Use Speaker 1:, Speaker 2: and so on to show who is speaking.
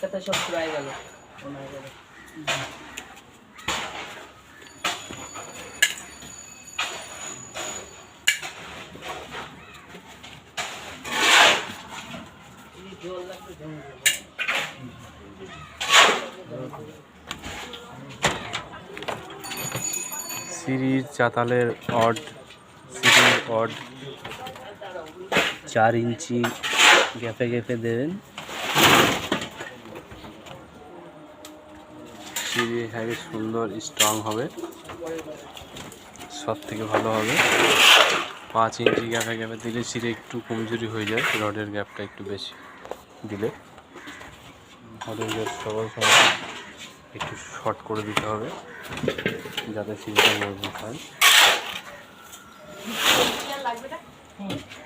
Speaker 1: একসাথে সব পুরাই গেল ওনার গেল।
Speaker 2: সিঁড়ির চাতালের অড, সিঁড়ির অড 4 ইঞ্চি গ্যাপে গ্যাপে দেবেন। সিঁড়ি হেভি সুন্দর স্ট্রং হবে, সব থেকে ভালো হবে। 5 ইঞ্চি গ্যাপে গ্যাপে দিলে সিঁড়ি একটু কমজোরি হয়ে যায়, রডের গ্যাপটা একটু বেশি দিলে। রডের গ্যাপ সবার সময় একটু শর্ট করে দিতে হবে যাতে সিঁড়িটা মজবুত হয়।